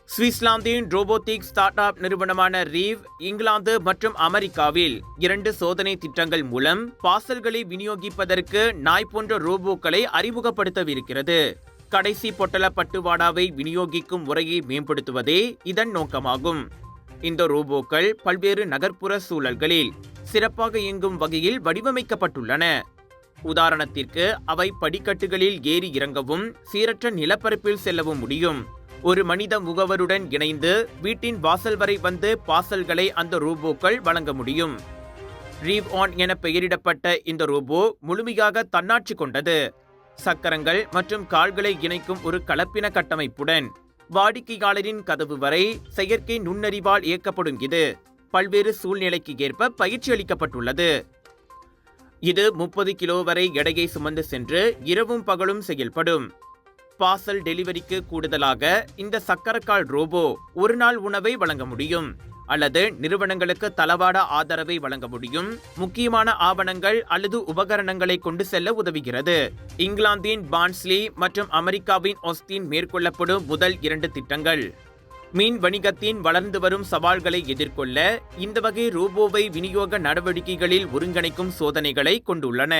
சுவிட்சர்லாந்தின் robotic start up நிறுவனமான ரீவ் இங்கிலாந்து மற்றும் அமெரிக்காவில் 2 சோதனை திட்டங்கள் மூலம் பார்சல்களை விநியோகிப்பதற்கு நாய் போன்ற ரோபோக்களை அறிமுகப்படுத்தவிருக்கிறது. கடைசி பொட்டல பட்டுவாடாவை விநியோகிக்கும் முறையை மேம்படுத்துவதே இதன் நோக்கமாகும். இந்த ரோபோக்கள் பல்வேறு நகர்ப்புற சூழல்களில் சிறப்பாக இயங்கும் வகையில் வடிவமைக்கப்பட்டுள்ளன. உதாரணத்திற்கு, அவை படிக்கட்டுகளில் ஏறி இறங்கவும் சீரற்ற நிலப்பரப்பில் செல்லவும் முடியும். ஒரு மனித முகவருடன் இணைந்து வீட்டின் வாசல் வரை வந்து பார்சல்களை அந்த ரோபோக்கள் வழங்க முடியும். ரீவ் ஆன் என பெயரிடப்பட்ட இந்த ரோபோ முழுமையாக தன்னாட்சி கொண்டது. சக்கரங்கள் மற்றும் கால்களை இணைக்கும் ஒரு கலப்பின கட்டமைப்புடன் வாடிக்கையாளரின் கதவு வரை செயற்கை நுண்ணறிவால் இயக்கப்படும். இது பல்வேறு சூழ்நிலைக்கு ஏற்ப பயிற்சி அளிக்கப்பட்டுள்ளது. இது 30 கிலோ வரை எடையை சுமந்து சென்று இரவும் பகலும் செயல்படும். பார்சல் டெலிவரிக்கு கூடுதலாக இந்த சக்கரக்கால் ரோபோ ஒரு நாள் உணவை வழங்க முடியும் அல்லது நிறுவனங்களுக்கு தளவாட ஆதரவை வழங்க முடியும். முக்கியமான ஆவணங்கள் அல்லது உபகரணங்களை கொண்டு செல்ல உதவுகிறது. இங்கிலாந்தின் பான்ஸ்லி மற்றும் அமெரிக்காவின் ஆஸ்டின் மேற்கொள்ளப்படும் முதல் 2 திட்டங்கள் மீன் வணிகத்தின் வளர்ந்து வரும் சவால்களை எதிர்கொள்ள இந்த வகை ரோபோவை விநியோக நடவடிக்கைகளில் ஒருங்கிணைக்கும் சோதனைகளை கொண்டுள்ளன.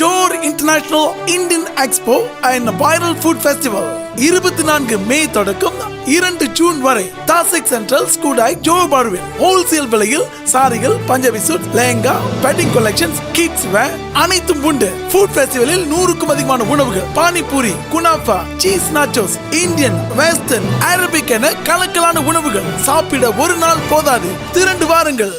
Johor international Indian expo and viral food festival 24 May தொடக்கம் 2 ஜூன் வரை தாசிக் சென்ட்ரல் ஸ்கூடாய் ஜோர் பார்வில் ஹோல்சேல் விலையில் சாரிகள், Punjabi suit, lehenga, wedding collections, kids wear அனைத்தும் உண்டு. ஃபுட் ஃபெஸ்டிவலில் 100க்கும் அதிகமான உணவுகள், பானிபூரி, குனாஃபா, cheese nachos, Indian, western, Arabic என கலக்கலான உணவுகள். சாப்பிட ஒரு நாள் போதாது, திரண்டு வாருங்கள்.